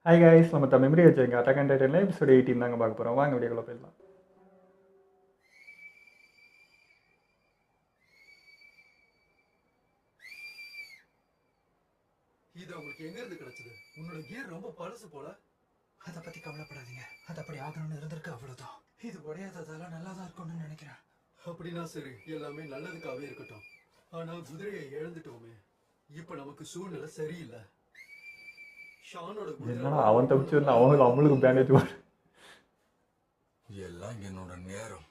Hi guys, நம்ம memory வச்சுருங்க attack and டைட்டனில் episode 18 தாங்க பார்க்க போகிறோம். வாங்க வீடியோக்குள்ள போயிடலாம். இது உங்களுக்கு எங்க இருந்து கிடைச்சது? உன்னோட கியர் ரொம்ப பழசு போல. அதை பத்தி கவலைப்படாதீங்க. அது அப்படி ஆகணும்னு இருந்திருக்கு, அவ்வளவுதான். இது உடையாததால நல்லா தான் இருக்கும்னு நினைக்கிறேன். அப்படின்னா சரி, எல்லாமே நல்லதுக்காகவே இருக்கட்டும். ஆனா குதிரையை இழந்துட்டோமே, இப்ப நமக்கு சூழ்நிலை சரியில்லை. ஷானோட என்னடா அவன் தப்பிச்சு வந்து அவங்களுக்கு பேண்டேஜ் போடு. எல்லாம் என்னோட நேரம்.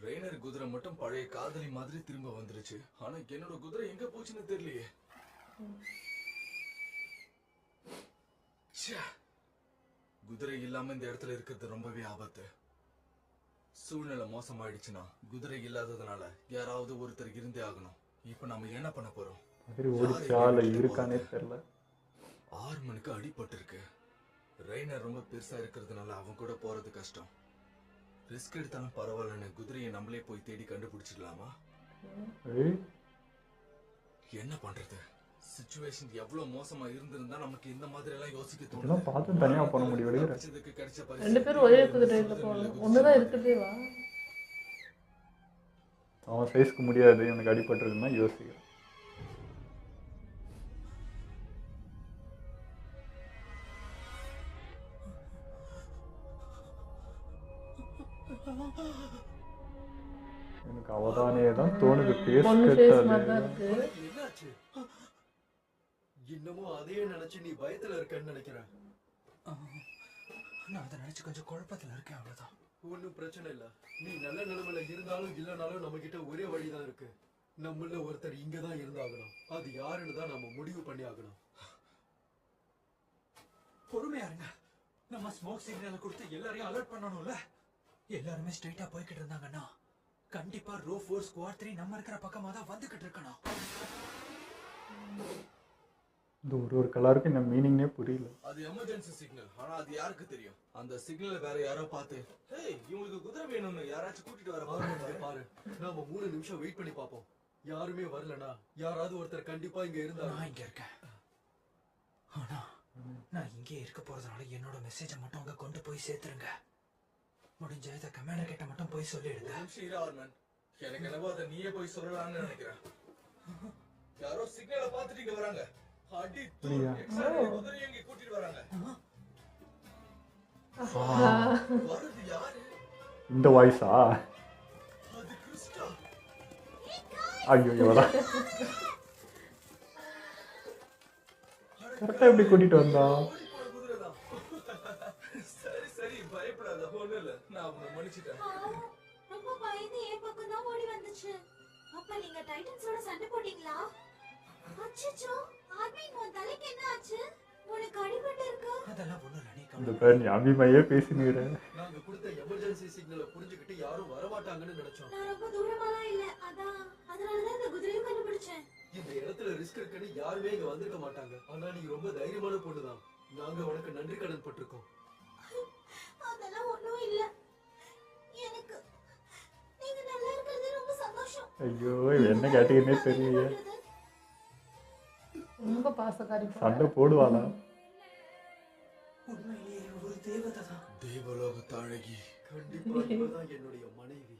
ரெய்னர் குதிரை மட்டும் பழைய காதலி மாதிரி திரும்ப வந்துருச்சு. ஆனா என்னோட குதிரை எங்க போச்சுன்னு தெரியலையே. குதிரை இல்லாம இந்த இடத்துல இருக்கிறது ரொம்பவே ஆபத்து. சூழ்நிலை மோசமாயிடுச்சுன்னா குதிரை இல்லாததுனால யாராவது ஒருத்தர் இருந்தே ஆகணும். இப்ப நம்ம என்ன பண்ண போறோம்? ஓடிச்சால இருக்கானே தெரியல. ஆர்மனுக்கு அடிபட்டு இருக்கு. ரெய்னர் ரொம்ப பெருசா இருக்கிறதுனால அவன் கூட போறது கஷ்டம். ரிஸ்க் எடுத்தாலும் பரவாயில்லன்னு குதிரையை நம்மளே போய் தேடி கண்டுபிடிச்சிடலாமா? என்ன பண்றது? சிச்சுவேஷன் எவ்வளவு மோசமா இருந்திருந்தா நமக்கு இந்த மாதிரி எல்லாம் யோசிக்க தோணும். பார்த்து தனியா போன முடிவு. ரெண்டு பேரும் ஒரே குதிரையில போகணும். ஒண்ணுதான் இருக்குதே. வா, அவன் சைஸ்க்கு முடியாது. எனக்கு அடிபட்டிருக்குன்னா யோசிக்கிறேன். எனக்கு அவதானே தான் தோணுது. பேஸ் என்னாச்சு? இன்னமும் அதையே நினைச்சு நீ பயத்துல இருக்கன்னு நினைக்கிறேன். நான் அதை நினைச்சு கொஞ்சம் குழப்பத்துல இருக்கேன், அவ்வளவுதான். ஒன்னும் பிரச்சனை இல்ல. நீ நல்ல நிலைமையில இருந்தாலும் இல்லனாலும் நம்ம கிட்ட ஒரே வழிதான் இருக்கு. நம்மள ஒருத்தர் இங்கதான் இருந்தாகணும். அது யாருன்னு தான் நம்ம முடிவு பண்ணி ஆகணும். பொறுமையா இருங்க. நம்ம ஸ்மோக் சிக்னலை கொடுத்து எல்லாரையும் அலர்ட் பண்ணணும்ல. எல்லாருமே ஸ்ட்ரைட்டா போய்கிட்டு இருந்தாங்கன்னா கண்டிப்பா ரோ 4 ஸ்குவாட் 3 நம்ம இருக்கிற பக்கமா தான் வந்துகிட்டு இருக்கணும். இந்த ஒரு கலருக்கு இந்த மீனிங்னே புரியல. அது எமர்ஜென்சி சிக்னல். ஆனா அது யாருக்கு தெரியும்? அந்த சிக்னல் வேற யாரோ பார்த்து, "ஹேய், இவங்களுக்கு குதிரை வேணும்னு யாராச்சும் கூட்டிட்டு வர பாரு. நாம 3 நிமிஷம் வெயிட் பண்ணி பாப்போம். யாருமே வரலனா யாராவது ஒருத்தர் கண்டிப்பா இங்க இருந்தா. நான் இங்க இருக்கேன். ஆனா நான் இங்கே இருக்க போறதுனால என்னோட மெசேஜை மட்டும் அங்க கொண்டு போய் சேர்த்துருங்க. முடிஞ்ச இதை கமாண்டர் கிட்ட மட்டும் போய் சொல்லிடுங்க. எனக்கு என்னவோ அதை நீயே போய் சொல்லலாம்னு நினைக்கிறேன். யாரோ சிக்னலை பார்த்துட்டு இங்க வராங்க. அடி குதிரையை இங்க கூட்டிட்டு வராங்க. வருது யாரு? இந்த வாய்ஸா? அது கிறிஸ்டா. ஐயோ, எவ்வளோ கரெக்டா எப்படி கூட்டிட்டு வந்தா? சரி சரி, பயப்படாத. ஒண்ணும் இல்ல, நான் உன்னை மன்னிச்சிட்டேன். ரொம்ப பயந்து என் பக்கம் தான் ஓடி வந்துச்சு. அப்ப நீங்க டைட்டன்ஸோட சண்டை போட்டீங்களா? அச்சச்சோ, ஆர்மின் உன் தலைக்கு என்ன ஆச்சு? உனக்கு அடிபட்டு இருக்கு? அதெல்லாம் ஒண்ணும் இல்ல, நீ இந்த பேர் நீ அபிமையே பேசினுறேன். நாங்க கொடுத்த எமர்ஜென்சி சிக்னலை புரிஞ்சுக்கிட்டு யாரும் வரமாட்டாங்கன்னு நினைச்சோம். நான் ரொம்ப தூரமாலாம் இல்ல. அதனாலதான் இந்த குதிரையை கண்டுபிடிச்சேன். இந்த இடத்துல ரிஸ்க் இருக்குன்னு யாருமே இங்க வந்திருக்க மாட்டாங்க. ஆனா நீ ரொம்ப தைரியமான பொண்ணுதான். நாங்க உனக்கு நன்றி கடன் பட்டிருக்கோம். அதெல்லாம் ஒண்ணும் இல்ல. எனக்கு நீங்க நல்லா இருக்கிறது ரொம்ப சந்தோஷம். ஐயோ, என்ன கேட்டீங்கன்னே தெரியல. ரொம்ப பாசக்காரி. சண்டை போடுவாளா? உண்மையிலேயே ஒரு தேவதை தான். தேவலோக தாழகி. கண்டிப்பா இவதான் என்னுடைய மனைவி.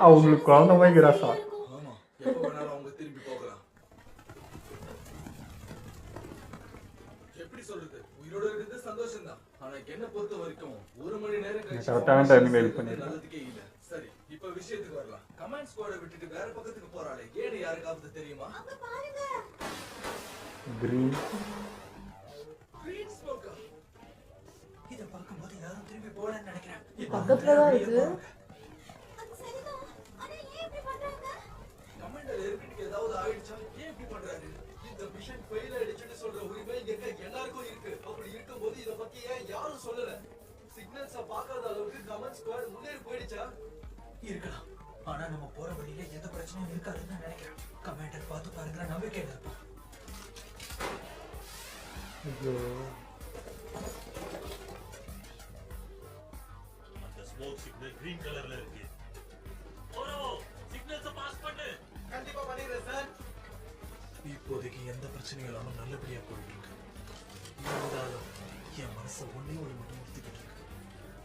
அவங்களுக்கு குழந்தை மாதிரி ராசா. ஆமா, எப்ப வேணாலும் அவங்க திரும்பி போகலாம். எப்படி சொல்றது? உயிரோட இருக்கிறது சந்தோஷம் தான். ஆனா என்ன பொறுத்த வரைக்கும் 1 மணி நேரம் கழிச்சு கரெக்டான டைமிங் வெயிட் பண்ணிருக்கேன். நல்லதுக்கே இல்ல. சரி, இப்ப விஷயத்துக்கு வரலாம். கமாண்ட் ஸ்குவாட விட்டுட்டு வேற பக்கத்துக்கு போறாளே, ஏன்னு யாருக்காவது தெரியுமா? அங்க பாருங்க. கிரீன் கிரீன் ஸ்மோக்கா. இத பார்க்கும்போது யாரும் திரும்பி போகலன்னு நினைக்கிறேன். பக்கத்துல தான் இருக்கு. அது சரிதான். ஆனா ஏன் இப்படி பண்றாங்க? கமாண்டர் எர்வினுக்கு ஏதாவது ஆயிடுச்சா? ஏன் இப்படி பண்றாரு? இந்த மிஷன் ஃபெயில் ஆயிடுச்சுன்னு சொல்ற உரிமை இங்க இருக்க எல்லாருக்கும் இருக்கு. அப்படி இருக்கும்போது இத பத்தி ஏன் யாரும் சொல்லல? சிக்னல்ஸ பார்க்காத அளவுக்கு கமெண்ட் ஸ்குவாட் முன்னேறி போயிடுச்சா? இருக்கலாம். ஆனா நம்ம போற வழியில எந்த பிரச்சனையும் இருக்காதுன்னு நினைக்கிறேன். கமாண்டர் பார்த்து பாருங்க, நம்பிக்கையில இருப்போம். ஐயோ, அந்த ஸ்மோக் சிக்னல் கிரீன் கலர்ல இருக்கு. ஓரோ சிக்னல்ஸ் பாஸ் பண்ணு. கண்டிப்பா பண்ணிடுறேன் சார். இப்போதைக்கு எந்த பிரச்சனையும் இல்லாம நல்லபடியா போயிட்டு இருக்கு. இருந்தாலும் என் மனசை ஒண்ணே ஒண்ணு மட்டும் எடுத்துக்கிட்டு இருக்கு.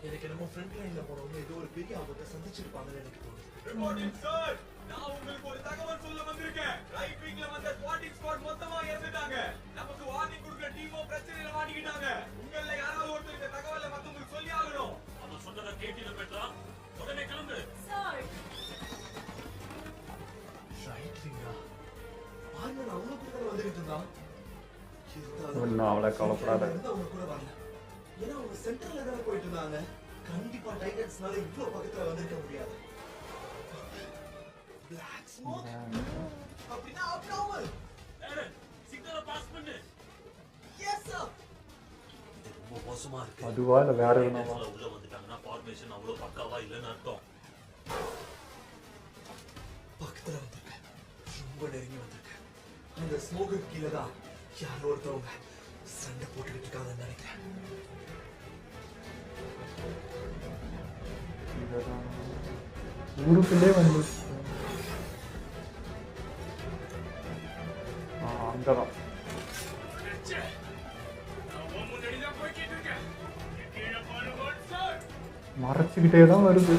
எனக்கு என்னமோ ஃப்ரண்ட் லைன்ல போனவங்க ஏதோ ஒரு பெரிய ஆபத்தை சந்திச்சிருப்பாங்கன்னு எனக்கு தோணுது. ரிப்போர்ட்டிங் சார், நான் உங்களுக்கு ஒரு தகவல் சொல்ல வந்திருக்கேன். ரைட் விங்ல வந்த ஸ்குவாட்டிங் ஸ்குவாட் மொத்தமா இறந்துட்டாங்க. நமக்கு வார்னிங் கொடுக்கிற டீமோ பிரச்சனையில மாட்டிக்கிட்டாங்க. உங்கள யாராவது ஒருத்தர் இந்த தகவலை மத்தவங்களுக்கு சொல்லி ஆகணும். அவன் சொன்னதை கேட்டீங்க பெட்ரா, உடனே கிளம்பு. சார் ரைட் விங்கா ஆர்மன் அவ்வளவு பக்கத்துல வந்துகிட்டு இருந்தான். ஒன்றும் அவ்வளோ கவலைப்படாத. அவங்க கூட வரல. ஏன்னா அவங்க சென்டர்ல தானே போயிட்டு இருந்தாங்க. கண்டிப்பா டைட்டன்ஸ்னால இவ்வளவு பக்கத்துல வந்திருக்க முடியாது. Black smoke? அப்படின்னா abnormal. ஏய், சிக்னலை பாஸ் பண்ணு. Yes sir. ரொம்ப மோசமா இருக்கு. அதுவா இல்லை வேற எதுனாவா? டைட்டன்ஸ்ல உள்ள வந்துட்டாங்கன்னா ஃபார்மேஷன் அவ்வளவு பக்காவா இல்லைன்னு அர்த்தம். பக்கத்துல வந்திருக்கேன். ரொம்ப நெருங்கி வந்திருக்கேன். அந்த ஸ்மோக்கு கீழே தான் யாரோ ஒருத்தவங்க சண்டை போட்டுக்கிட்டு இருக்காங்கன்னு நினைக்கிறேன். ஊருக்குள்ளே வந்து அங்கதான் மறைச்சுக்கிட்டே தான் வருது.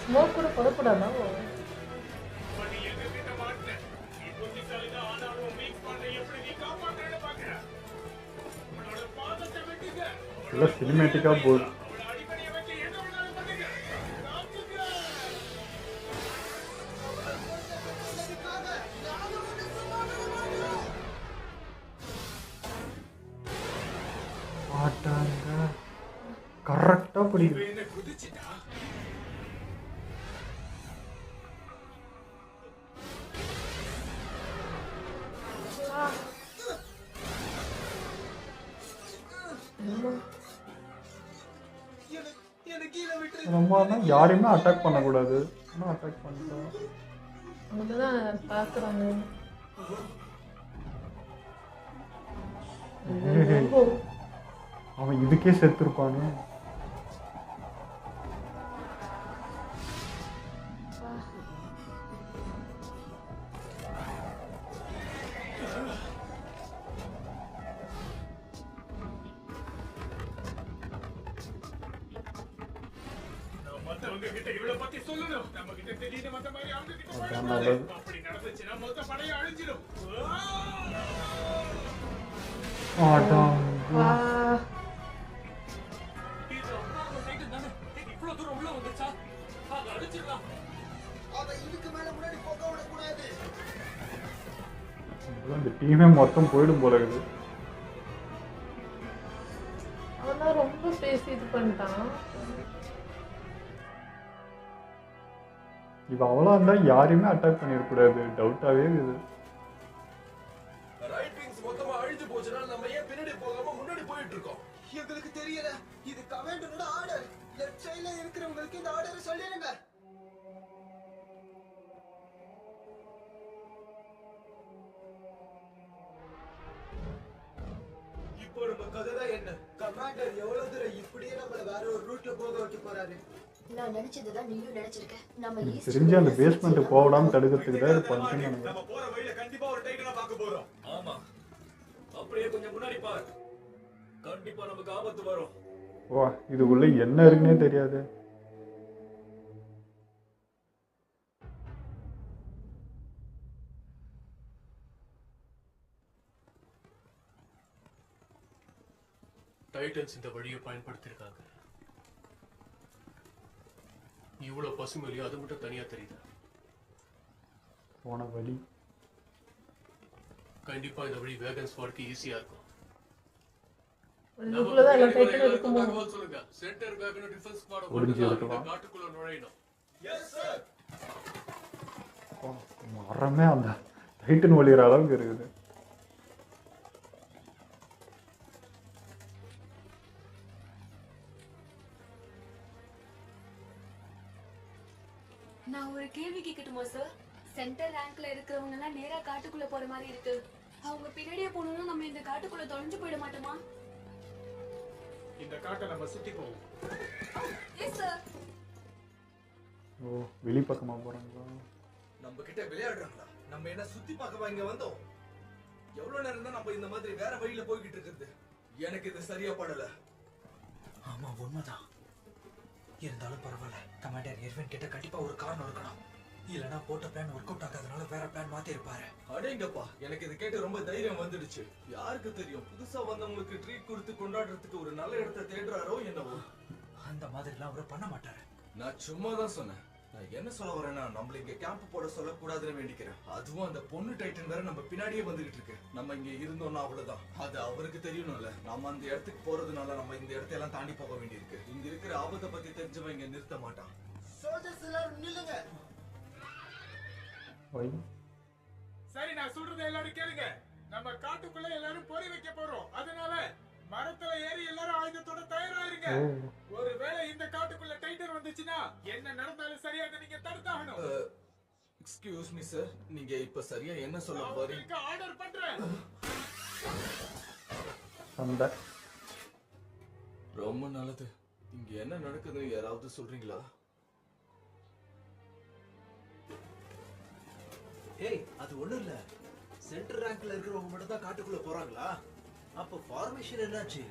ஸ்மோக் கூட படக்கூடாதா? எல்லாம் சினிமேட்டிக்காக போகுது. ஆட்டாங்க கரெக்டாக பிடிக்குது. நம்ம தான் யாரையுமே அட்டாக் பண்ணக்கூடாது. ஆனால் அட்டாக் பண்ணிட்டோம். அவங்க தான் பார்க்குறாங்க. அவன் இதுக்கே செத்துருப்பானே. அதான் நல்லது. ஆட்டாங்க வா இவ்வளவு தூரம் உள்ள வந்துச்சா? அதை அடிச்சிடலாம். இந்த டீமே மொத்தம் போயிடும் போல இருக்குது. அவன் தான் ரொம்ப பேசி இது பண்ணிட்டான். இப்போ அவ்வளோ இருந்தால் யாரையுமே அட்டாக் பண்ணிடக்கூடாது. டவுட்டாகவே இருக்குது. ரைட் விங்ஸ் மொத்தமா அழிஞ்சு போச்சுன்னா நம்ம ஏன் பின்னாடி போகாம முன்னாடி போயிட்டு இருக்கோம்? எங்களுக்கு தெரியல. இது கமாண்டரோட ஆர்டர். லெஃப்ட் சைடுல இருக்கிறவங்களுக்கு இந்த ஆர்டரை சொல்லிடுங்க. இப்போ நம்ம கதை தான் என்ன? கமாண்டர் எவ்வளவு தூரம் இப்படியே நம்மள வேற ஒரு ரூட்ல போக வைக்க போறாரு? நான் நினைச்சதுதான் நீயும் நினைச்சிருக்க. நம்ம எனக்கு தெரிஞ்சு அந்த பேஸ்மெண்ட்டு போடாமல் தடுக்கிறதுக்கு தான் இது பண்ணுறேன்னு நினைக்கிறேன். நம்ம போற வழியில கண்டிப்பா ஒரு டைட்டனை பார்க்க போறோம். ஆமா, அப்படியே கொஞ்சம் முன்னாடி பாரு. கண்டிப்பா நமக்கு ஆபத்து வரும். வா, இதுக்குள்ளே என்ன இருக்குன்னே தெரியாது. டைட்டன்ஸ் இந்த வழியை பயன்படுத்தியிருக்காங்க. இவ்வளவு பசுமையிலையும் அது மட்டும் தனியா தெரியுது. போன வழி கண்டிப்பா இந்த வழி வேகன் ஸ்குவாட்க்கு ஈஸியா இருக்கும். இதுக்குள்ளதான் எல்லாம் டைட்டன் இருக்குமோ? தகவல் சொல்லுங்க. சென்டர் வேகன் டிஃபென்ஸ் ஸ்குவாட் ஒளிஞ்சு இருக்கலாம். காட்டுக்குள்ள நுழையணும். மரமே அந்த டைட்டன் ஒளிகிற அளவுக்கு இருக்குது. நான் ஒரு கேள்வி கேட்கட்டுமா சார்? சென்டர் ரேங்க்ல இருக்கிறவங்க எல்லாம் நேரா காட்டுக்குள்ள போற மாதிரி இருக்கு. அவங்க பின்னாடியே போகணும்னா நம்ம இந்த காட்டுக்குள்ள தொலைஞ்சு போயிட மாட்டோமா? இந்த காட்டை நம்ம சுத்தி போவோம். Yes sir. ஓ வெளிப்பக்கமாக போகிறாங்களா? நம்ம கிட்ட விளையாடுறாங்களா? நம்ம என்ன சுத்தி பார்க்கவா இங்க வந்தோம்? எவ்வளவு நேரம் தான் நம்ம இந்த மாதிரி வேற வழியில போய்கிட்டு இருக்கிறது? எனக்கு இது சரியா படல. ஆமா உண்மைதான். இருந்தாலும் பரவாயில்ல, கமாண்டர் எர்வின் கிட்ட கண்டிப்பா ஒரு காரணம் இருக்கணும். இல்லனா போட்ட பிளான் ஒர்க் அவுட் ஆகாதனால வேற பிளான் மாத்தி இருப்பாரு. அடேங்கப்பா, எனக்கு இது கேட்டு ரொம்ப தைரியம் வந்துடுச்சு. யாருக்கு தெரியும், புதுசா வந்தவங்களுக்கு ட்ரீட் கொடுத்து கொண்டாடுறதுக்கு ஒரு நல்ல இடத்தை தேடுறாரோ என்னவோ. அந்த மாதிரிலாம் அவரு பண்ண மாட்டாரு. நான் சும்மா தான் சொன்னேன். நான் என்ன சொல்ல வரேன்னா, நம்மள இங்க கேம்ப் போட சொல்லக்கூடாதுன்னு வேண்டிக்கிறேன். அதுவும் அந்த பொண்ணு டைட்டன் வேற நம்ம பின்னாடியே வந்துகிட்டு இருக்கு. நம்ம இங்க இருந்தோம்னா அவ்வளவுதான். அது அவருக்கு தெரியணும்ல. நம்ம அந்த இடத்துக்கு போறதுனால நம்ம இந்த இடத்தையெல்லாம் தாண்டி போக வேண்டியிருக்கு. இங்க இருக்கிற ஆபத்தை பத்தி தெரிஞ்சவன் இங்க நிறுத்த மாட்டான். சோல்ஜர்ஸ் எல்லாரும் நில்லுங்க. சரி, நான் சொல்றதை எல்லாரும் கேளுங்க. நம்ம காட்டுக்குள்ள எல்லாரும் பொறி வைக்க போறோம். அதனால மரத்துல ஏறி எல்லாரும் ஆயுதத்தோட தயாராயிருங்க. ஒருவேளை இந்த காட்டுக்குள்ள டைட்டர் வந்துச்சுன்னா என்ன நடந்தாலும் சரியா அதை நீங்க தடுத்தாகணும். எக்ஸ்கியூஸ் மீ சார், நீங்க இப்ப சரியா என்ன சொல்ல போறீங்க? ஆர்டர் பண்றேன். சண்டை. ரொம்ப நல்லது. இங்க என்ன நடக்குதுன்னு யாராவது சொல்றீங்களா? ஏய், அது ஒண்ணும் இல்ல. சென்டர் ரேங்க்ல இருக்கிறவங்க மட்டும் தான் காட்டுக்குள்ள போறாங்களா? அப்ப ஃபார்மேஷன் என்னாச்சு?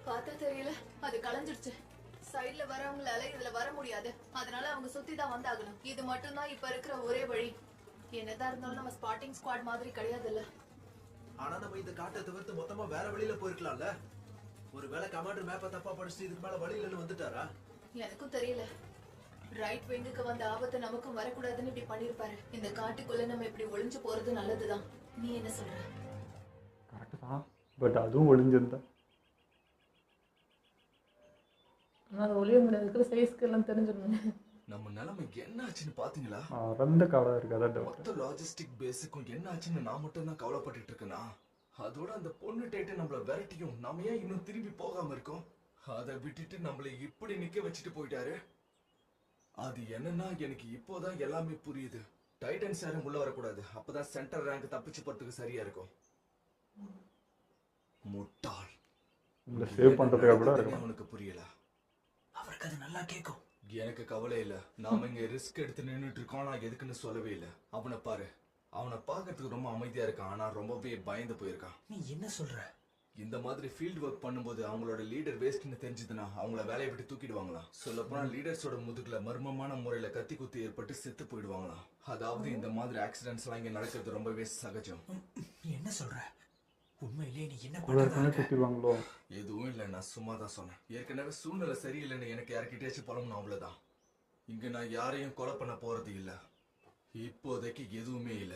பார்த்தா தெரியல, அது கலைஞ்சிடுச்சு. சைடுல வரவங்களால இதுல வர முடியாது, அதனால அவங்க சுத்தி தான் வந்தாகணும். இது மட்டும் தான் இப்ப இருக்கிற ஒரே வழி. என்னதான் இருந்தாலும் நம்ம ஸ்பாட்டிங் ஸ்குவாட் மாதிரி கிடையாதுல்ல. ஆனா நம்ம இந்த காட்டை தவிர்த்து மொத்தமா வேற வழியில போயிருக்கலாம்ல. ஒருவேளை கமாண்டர் மேப்பை தப்பா படிச்சுட்டு இதுக்கு மேல வழியில வந்துட்டாரா? எனக்கும் தெரியல. ரைட் விங்குக்கு வந்த ஆபத்து நமக்கும் வரக்கூடாதுன்னு இப்படி பண்ணிருப்பாரு. இந்த காட்டுக்குள்ள நம்ம இப்படி ஒளிஞ்சு போறது நல்லதுதான். நீ என்ன சொல்ற? கரெக்டு தான், பட் அதுவும் ஒளிஞ்சிருந்தா அது ஒளிய முடியாது. சைஸ்க்கு எல்லாம் தெரிஞ்சிடணும். நம்ம நிலைமை என்ன ஆச்சுன்னு பாத்தீங்களா? ரெண்டு காலம் இருக்கு. அதான் மொத்த லாஜிஸ்டிக் பேஸுக்கும் என்ன ஆச்சுன்னு நான் மட்டும் தான் கவலைப்பட்டு இருக்கேனா? அதோட அந்த பொண்ணு டைட்டு நம்மள விரட்டியும் நாம ஏன் இன்னும் திரும்பி போகாம இருக்கோம்? அதை விட்டுட்டு நம்மள இப்படி நிக்க வச்சுட்டு போயிட்டாரு. அது என்னன்னா, எனக்கு இப்போதான் எல்லாமே புரியுது. டைட்டன்ஸ் யாரும் உள்ள வரக்கூடாது. அப்பதான் சென்டர் ரேங்க் தப்பிச்சு போறதுக்கு சரியா இருக்கும். முட்டாள். இந்த சேவ் பண்றதுக்காக கூட இருக்கும். அவனுக்கு புரியல. அவருக்கு அது நல்லா கேட்கும். எனக்கு கவலை இல்ல. நாம இங்க ரிஸ்க் எடுத்து நின்னுட்டு இருக்கோம். நான் எதுக்குன்னு சொல்லவே இல்ல. அவனை பாரு, அவனை பார்க்கறதுக்கு ரொம்ப அமைதியா இருக்கான், ஆனா ரொம்பவே பயந்து போயிருக்கான். நீ என்ன சொல்ற? இந்த மாதிரி ஃபீல்ட் ஒர்க் பண்ணும்போது அவங்களோட லீடர் வேஸ்ட்னு தெரிஞ்சதுன்னா அவங்கள வேலையை விட்டு தூக்கிடுவாங்களாம். சொல்லப்போனா லீடர்ஸோட முதுகுல மர்மமான முறையில கத்தி குத்தி ஏற்பட்டு செத்து போயிடுவாங்களாம். அதாவது இந்த மாதிரி ஆக்சிடென்ட்ஸ் எல்லாம் இங்க நடக்கிறது ரொம்பவே சகஜம். நீ என்ன சொல்ற? உண்மையிலேயே நீ என்ன குத்திடுவாங்களோ? எதுவும் இல்லை, நான் சும்மா தான் சொன்னேன். ஏற்கனவே சூழ்நிலை சரியில்லைன்னு எனக்கு யார்கிட்டயாச்சும் பழம் அவ்வளவுதான். இங்க நான் யாரையும் கொலை பண்ண போறது இல்ல. இப்போதைக்கு எதுவுமே இல்ல.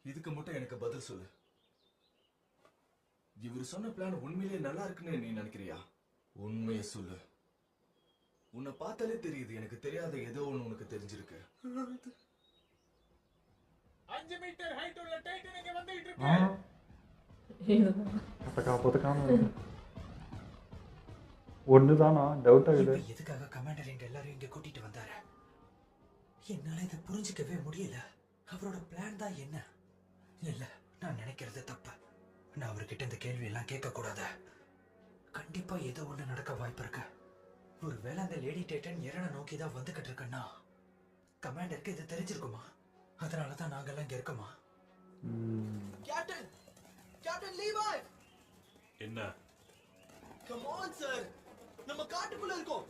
இதுக்கு மட்டும் எனக்கு பதில் சொல்லு. இவர் சொன்ன பிளான் உண்மையிலேயே நல்லா இருக்குன்னு நீ நினைக்கிறியா? உண்மையை சொல்லு. உன்னை பார்த்தாலே தெரியுது எனக்கு தெரியாத ஏதோ ஒண்ணு உனக்கு தெரிஞ்சிருக்கு. 5 மீட்டர் ஹைட் உள்ள டைட்டன் இங்க வந்துட்டு இருக்கு. ஒண்ணுதானா? டவுட் ஆகுது. எதுக்காக கமாண்டர் எங்க எல்லாரும் இங்க கூட்டிட்டு வந்தாரு? என்னால இதை புரிஞ்சுக்கவே முடியல. அவரோட பிளான் தான் என்ன? இல்ல, நான் நினைக்கிறது தப்பு. நான் அவர்கிட்ட இந்த கேள்வி எல்லாம் கேட்க கூடாது. கண்டிப்பா ஏதோ ஒண்ணு நடக்க வாய்ப்பு இருக்கு. ஒருவேளை அந்த லேடி டைட்டன் எரனை நோக்கி தான் வந்துகிட்டு இருக்கேன்னா கமாண்டருக்கு இது தெரிஞ்சிருக்குமா? அதனாலதான் நாங்கெல்லாம் இங்க இருக்கோமா? கேப்டன், கேப்டன் லீவாய். என்ன? கம் ஆன் சார், நம்ம காட்டுக்குள்ள இருக்கோம்.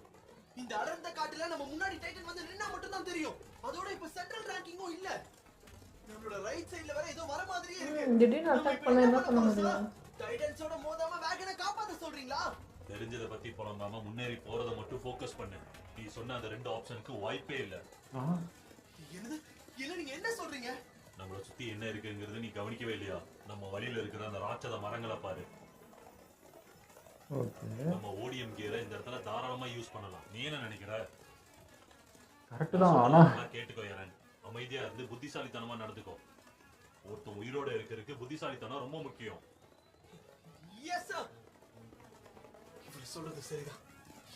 இந்த அடர்ந்த காட்டுல நம்ம முன்னாடி டைட்டன் வந்து நின்னா மட்டும் தான் தெரியும். அதோட இப்ப சென்ட்ரல் ரேங்கிங்கும் இல்ல. நம்மளோட ரைட் சைடுல வேற ஏதோ வர மாதிரியே இருக்கு. திடீர்னு அட்டாக் பண்ண என்ன பண்ண முடியும்? டைட்டன்ஸோட மோதாம வேகனை காப்பாத்த சொல்றீங்களா? தெரிஞ்சத பத்தி புலங்காம முன்னேறி போறத மட்டும் ஃபோக்கஸ் பண்ணு. நீ சொன்ன அந்த ரெண்டு ஆப்ஷனுக்கு வாய்ப்பே இல்ல. என்னது? இல்ல, நீங்க என்ன சொல்றீங்க? நம்மள சுத்தி என்ன இருக்குங்கிறது நீ கவனிக்கவே இல்லையா? நம்ம வழியில இருக்கிற அந்த ராட்சத மரங்களை பாரு. நம்ம ஓடிஎம் கியரை இந்த இடத்துல தாராளமா யூஸ் பண்ணலாம். நீ என்ன நினைக்கிற? கரெக்ட் தான். ஆனா கேட்டுக்கோ யாரன், அமைதியா இருந்து புத்திசாலித்தனமா நடந்துக்கோ. ஒருத்தன் உயிரோட இருக்கிறதுக்கு புத்திசாலித்தனம் ரொம்ப முக்கியம். Yes sir. இவர் சொல்றது சரிதான்.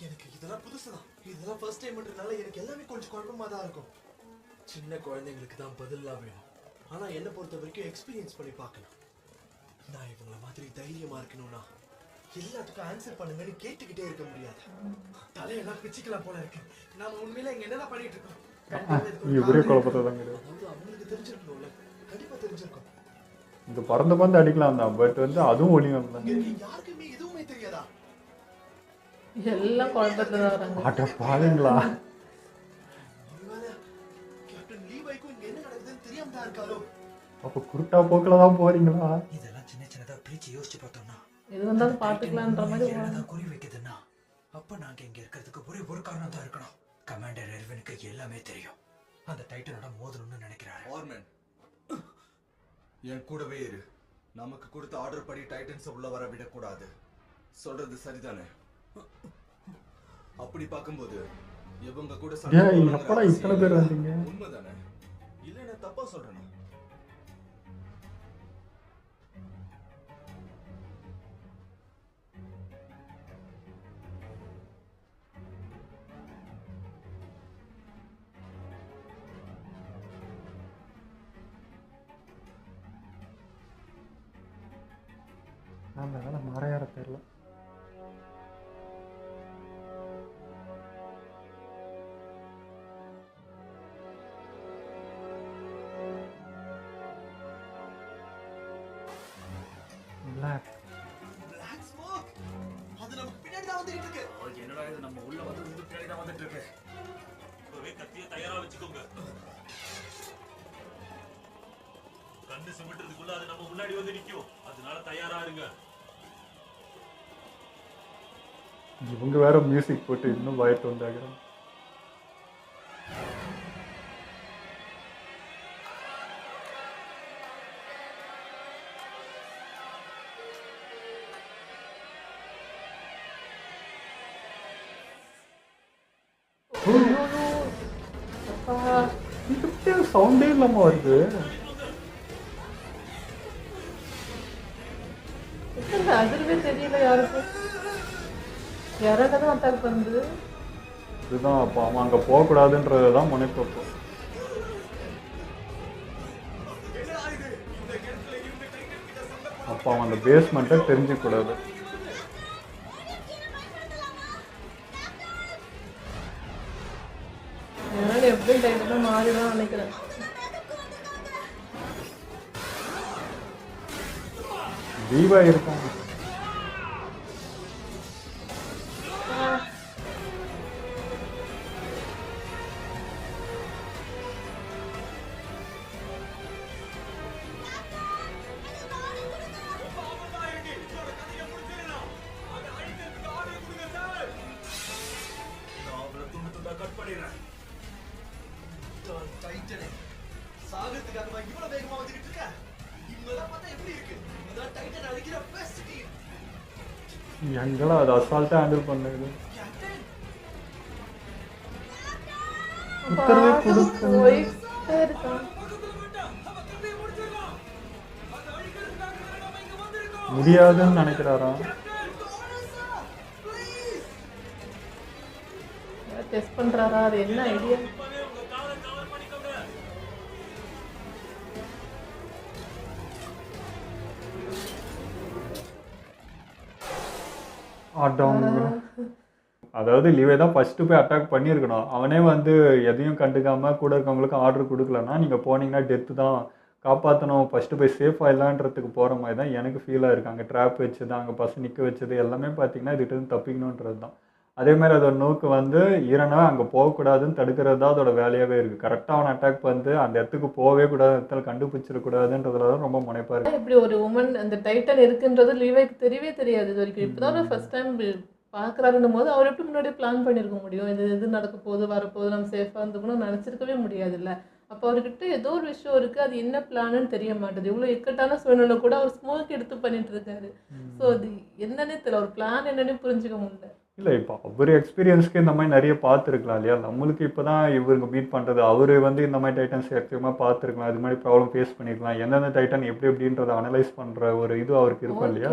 எனக்கு இதெல்லாம் புதுசுதான். இதெல்லாம் ஃபர்ஸ்ட் டைம்ன்றனால எனக்கு எல்லாமே கொஞ்சம் குழப்பமா தான் இருக்கும். சின்ன குழந்தைங்களுக்கு தான் பதிலெல்லாம் வேணும். ஆனா என்ன பொறுத்த வரைக்கும் எக்ஸ்பீரியன்ஸ் பண்ணி பார்க்கணும். நான் இவங்கள மாதிரி தைரியமா இருக்கணும்னா எல்லாத்துக்கும் ஆன்சர் பண்ணுங்கன்னு கேட்டுக்கிட்டே இருக்க முடியாது. தலையெல்லாம் பிச்சுக்கலாம் போல இருக்கு. நாம உண்மையில இங்க என்னதான் பண்ணிட்டு இருக்கோம்? கண்டிப்பா இதுக்கு ஒரு இவரே காரணம் குழப்பத்தை இருக்கு. தான் கிடையாது. அதாவது அவங்களுக்கு தெரிஞ்சிருக்கணும்ல. கண்டிப்பா தெரிஞ்சிருக்கும். இந்த பறந்து பந்து அடிக்கலாம் தான், பட் வந்து அதுவும் ஒளியும் தான். இங்க இருக்க யாருக்குமே எதுவுமே தெரியாதா? எல்லாம் குழப்பத்துல தான் வராங்க. அட பாருங்களா, ஒருவேளை கேப்டன் லீவைக்கும் இங்க என்ன நடக்குதுன்னு தெரியாம தான் இருக்காரோ? அப்போ குருட்டா போக்கில் தான் போறீங்களா? இதெல்லாம் சின்ன சின்னதா பிரிச்சு யோசிச்சு பார்த்தோம்னா எது வந்தாலும் பார்த்துக்கலான்ற மாதிரி என்னதான் குறி வைக்குதுன்னா அப்ப நாங்க இங்க இருக்கிறதுக்கு ஒரே ஒரு காரணம் தான் இருக்கணும். கமாண்டர் எர்வினுக்கு எல்லாமே தெரியும். அந்த டைட்டனோட மோதணும்னு நினைக்கிறாரு. ஆர்மன், என் கூடவே இரு. நமக்கு கொடுத்த ஆர்டர் படி டைட்டன்ஸ் உள்ள வர விடக்கூடாது. சொல்றது சரிதானே? அப்படி பார்க்கும்போது இவங்க கூட சண்டை ஏய், போடணுங்கிற எப்படா இத்தனை பேர் அவசியம் வந்தீங்க? இல்ல. உண்மைதானே? இல்ல நான் தப்பா சொல்றேனா? அந்த வேலை மறையாற தெரியல. Black. Black smoke. அது நமக்கு பின்னாடி தான் வந்துட்டு இருக்கு. என்னடா இது நம்ம உள்ள வந்து பின்னாடி தான் வந்துட்டு இருக்கு. இப்பவே கத்திய தயாரா வச்சுக்கோங்க. கண்ணு சிமிட்டுறதுக்குள்ள அது நம்ம முன்னாடி வந்து நிக்கும். அதனால தயாரா இருங்க. இவங்க வேற மியூசிக் போட்டு இன்னும் பயத்து வந்தாங்க. சவுண்டே இல்லாம வருது. அதிர்வே தெரியல யாருக்கும். யாராக தான் அட்டாக் பண்ணுது. இதுதான் அப்போ அவன் அங்கே போகக்கூடாதுன்றதுதான் முனைப்பு. அப்போ அவன் அந்த பேஸ்மெண்ட்டை தெரிஞ்சுக்கூடாது. அதனால எப்படி டைம் தான் மாறிதான் நினைக்கிறேன். தீபா இருக்காங்க. டைட்டனே சாகறதுக்காக இவ்வளவு வேகமா வந்துட்டு இருக்க. இவங்கெல்லாம் பார்த்தா எப்படி இருக்கு? இவங்கதான் டைட்டன் அடிக்கிற பெஸ்ட் டீம். எங்கெல்லாம் அது அசால்ட்டாக ஹேண்டில் பண்ணுது. உத்தரவே கொடுக்க போயிட்டே இருக்கான். முடியாதுன்னு நினைக்கிறாராம். டெஸ்ட் பண்றாரா? அது என்ன ஐடியா? அதாவது லீவே தான் ஃபர்ஸ்ட் போய் அட்டாக் பண்ணியிருக்கணும். அவனே வந்து எதையும் கண்டுக்காம கூட இருக்கவங்களுக்கு ஆர்டர் கொடுக்கலன்னா நீங்கள் போனீங்கன்னா டெத்து தான், காப்பாற்றணும், ஃபஸ்ட்டு போய் சேஃப் ஆயிடலான்றதுக்கு போகிற மாதிரி தான் எனக்கு ஃபீலாக இருக்குது. அங்கே ட்ராப் வச்சது, அங்கே பஸ் நிற்க வச்சது எல்லாமே பார்த்தீங்கன்னா இதுகிட்ட தப்பிக்கணுன்றது தான். அதேமாதிரி அதோட நோக்கு வந்து ஈரனா அங்கே போகக்கூடாதுன்னு தடுக்கிறது தான் அதோட வேலையாகவே இருக்குது. கரெக்டாக அவன் அட்டாக் வந்து அந்த இடத்துக்கு போகவே கூடாது, இடத்துல கண்டுபிடிச்சிடக்கூடாதுன்றதுல தான் ரொம்ப முனைப்பாக இருக்குது. இப்படி ஒரு உமன் அந்த டைட்டன் இருக்குன்றது லீவைக்கு தெரியவே தெரியாது இது வரைக்கும். இப்போதான் ஃபர்ஸ்ட் டைம் பார்க்குறாருன்னும் போது அவர் எப்படி முன்னாடியே பிளான் பண்ணியிருக்க முடியும்? இது நடக்க போகுது, வரப்போகுது, நம்ம சேஃபாக இருந்துக்கணும் நினச்சிருக்கவே முடியாதுல்ல. அப்போ அவர்கிட்ட ஏதோ ஒரு விஷயம் இருக்குது, அது என்ன பிளான்னு தெரிய மாட்டேது. இவ்வளோ இக்கட்டான சூழ்நிலை கூட அவர் ஸ்மோக் எடுத்து பண்ணிட்டு இருக்காரு. ஸோ அது என்னன்னே தெரியல, ஒரு பிளான் என்னன்னே புரிஞ்சுக்க முடியல. இல்லை, இப்போ அவர் எக்ஸ்பீரியன்ஸ்க்கு இந்த மாதிரி நிறைய பார்த்துருக்கலாம் இல்லையா. நம்மளுக்கு இப்போ தான் இவருக்கு மீட் பண்ணுறது. அவர் வந்து இந்த மாதிரி டைட்டன்ஸ் எக்ஸ்ட்ரீமாக பார்த்துருக்கலாம், இது மாதிரி ப்ராப்ளம் ஃபேஸ் பண்ணியிருக்கலாம், எந்தெந்த டைட்டன் எப்படி எப்படின்றத அனலைஸ் பண்ணுற ஒரு இது அவருக்கு இருக்கும் இல்லையா.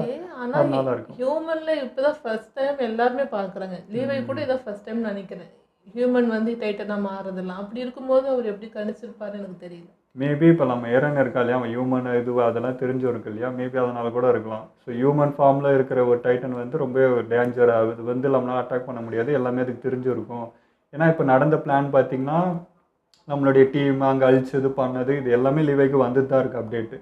அதனால இருக்கும். ஹியூமன்ல இப்போதான் ஃபர்ஸ்ட் டைம் எல்லாருமே பார்க்குறாங்க. லீவை கூட இதான் ஃபர்ஸ்ட் டைம் நினைக்கிறேன் ஹியூமன் வந்து டைட்டனாக மாறுறதில்ல. அப்படி இருக்கும்போது அவர் எப்படி கணிச்சிருப்பாருன்னு எனக்கு தெரியல. மேபி இப்போ நம்ம ஏரன் இருக்கா இல்லையா, அவன் ஹியூமன் இது அதெல்லாம் தெரிஞ்சும் இருக்கு இல்லையா, மேபி அதனால கூட இருக்கலாம். ஸோ ஹியூமன் ஃபார்மில் இருக்கிற ஒரு டைட்டன் வந்து ரொம்ப டேஞ்சராக அது வந்து நம்மளால் அட்டாக் பண்ண முடியாது, எல்லாமே அதுக்கு தெரிஞ்சும் இருக்கும். ஏன்னா இப்போ நடந்த பிளான் பார்த்தீங்கன்னா நம்மளுடைய டீம் அங்கே அழிச்சது பண்ணது இது எல்லாமே லீவைக்கு வந்துட்டு தான் இருக்குது அப்டேட்டு.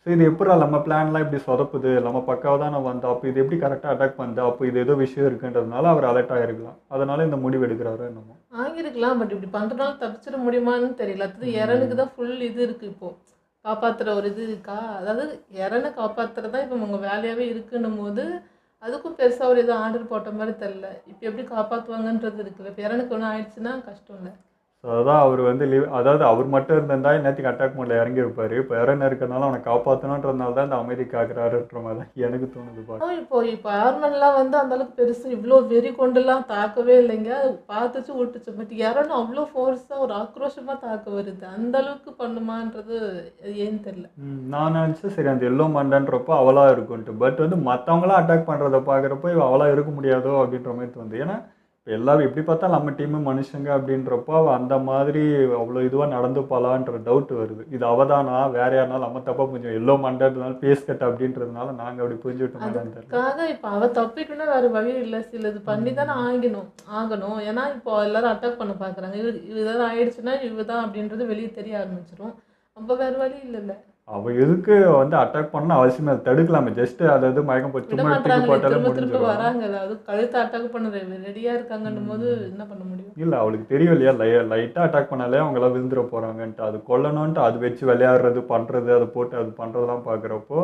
ஸோ இது எப்படா நம்ம பிளான்லாம் இப்படி சொதப்புது, நம்ம பக்காவாக தான் நான் வந்தோம், அப்போ இது எப்படி கரெக்டாக அட்டாக் பண்ணுது, அப்போ இது ஏதோ விஷயம் இருக்குன்றதுனால அவர் அலர்ட் ஆகிருக்கலாம், அதனால இந்த முடிவு எடுக்கிறாரோ என்னமோ. ஆகியிருக்கலாம். பட் இப்படி பண்ணுறதுனால தப்பிச்சிட முடியுமான்னு தெரியல. அது எரனுக்கு தான் ஃபுல் இது இருக்குது இப்போது, காப்பாற்றுற ஒரு இது இருக்கா. அதாவது எரனை காப்பாற்றுறது தான் இப்போ உங்கள் வேலையாகவே இருக்குன்னும் போது அதுக்கும் பெருசாக ஒரு எதுவும் ஆர்டர் போட்ட மாதிரி தெரில. இப்போ எப்படி காப்பாற்றுவாங்கன்றது இருக்குல்ல. இப்போ எரனுக்கு ஒன்றும் ஆயிடுச்சுன்னா கஷ்டம் இல்லை. ஸோ அதான் அவர் வந்து அதாவது அவர் மட்டும் இருந்திருந்தா நேற்றுக்கு அட்டாக் மோடில் இறங்கியிருப்பார். இப்போ இறன்னு இருக்கிறதுனால அவனை காப்பாற்றணுன்றதுனால தான் இந்த அமைதி காக்குறாருன்ற மாதிரி தான் எனக்கு தோணுது. இப்போ ஆர்மன்லாம் வந்து அந்த அளவுக்கு பெருசு இவ்வளோ வெறி கொண்டுலாம் தாக்கவே இல்லைங்க. பார்த்துச்சு விட்டுச்சு. பட் யாரும் அவ்வளோ ஃபோர்ஸாக ஒரு ஆக்ரோஷமாக தாக்க வருது. அந்த அளவுக்கு பண்ணுமான்றது ஏன்னு தெரியல. நான் நினச்சேன் சரி அந்த எல்லோ மண்டன்றப்போ அவளாக இருக்கும்ட்டு. பட் வந்து மற்றவங்களாம் அட்டாக் பண்ணுறத பார்க்குறப்போ இவ அவளாக இருக்க முடியாதோ அப்படின்ற மாதிரி தோணுது. ஏன்னா இப்போ எல்லாரும் எப்படி பார்த்தாலும் நம்ம டீமு மனுஷங்க அப்படின்றப்போ அவள் அந்த மாதிரி அவ்வளோ இதுவாக நடந்துப்பாளான்ற டவுட் வருது. இது அவதானா வேற யாருனாலும் நம்ம தப்பாக புரிஞ்சோம், எல்லோ மண்டன்றதுனால பேஸ் கட் அப்படின்றதுனால நாங்கள் அப்படி புரிஞ்சுட்டோம். அதுக்காக இப்போ அவள் தப்பிக்கணும்னா வேறு வழி இல்லை. சில இது பண்ணி தானே ஆகணும். ஏன்னா இப்போ எல்லாரும் அட்டாக் பண்ண பார்க்குறாங்க. இதுதான் ஆயிடுச்சுன்னா இவதான் அப்படின்றது வெளியே தெரிய ஆரம்பிச்சிடும். அப்போ வேறு வழி இல்லைல்ல. அவள் எதுக்கு வந்து அட்டாக் பண்ண அவசியமே, அதை தடுக்கலாமே. ஜஸ்ட் அதாவது மயக்கம் போட்டு திரும்ப வராங்கல்ல, அது கழுத்தை அட்டாக் பண்ண ரெடியாக இருக்காங்கன்னும் போது என்ன பண்ண முடியும்? இல்லை அவளுக்கு தெரியும் இல்லையா, லைட்டாக அட்டாக் பண்ணாலே அவங்களாம் விழுந்துட போகிறாங்கன்ட்டு. அது கொல்லணுன்ட்டு அது வச்சு விளையாடுறது பண்ணுறது அதை போட்டு அது பண்ணுறதெல்லாம் பார்க்குறப்போ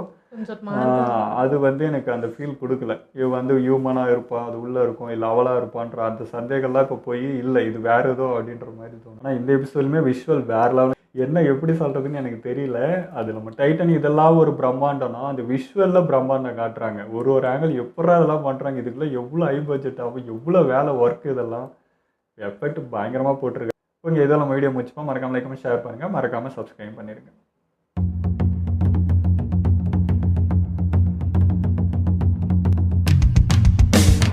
அது வந்து எனக்கு அந்த ஃபீல் கொடுக்கல. இவ வந்து ஹியூமனாக இருப்பா, அது உள்ளே இருக்கும், இல்லை அவளாக இருப்பான்ற அந்த சந்தேகம்லாம் இப்போ போய் இல்லை இது வேற ஏதோ அப்படின்ற மாதிரி தோணும். ஆனால் இந்த எபிசோடுமே விஷுவல் வேற லெவல். என்ன எப்படி சொல்கிறதுன்னு எனக்கு தெரியல. அது நம்ம டைட்டன் இதெல்லாம் ஒரு பிரம்மாண்டம்னா அந்த விஷுவலில் பிரம்மாண்டம் காட்டுறாங்க. ஒரு ஆங்கிள் எப்படா இதெல்லாம் பண்ணுறாங்க, இதுக்குள்ளே எவ்வளோ ஹை பட்ஜெட் ஆகும், எவ்வளோ வேலை ஒர்க், இதெல்லாம் எஃபெக்ட் பயங்கரமாக போட்டிருக்காங்க. ஓகே, இதெல்லாம் நம்ம வீடியோ முடிச்சுப்போம். மறக்காமல் லைக் பண்ணி ஷேர் பண்ணுங்கள், மறக்காமல் சப்ஸ்கிரைப் பண்ணிடுங்க.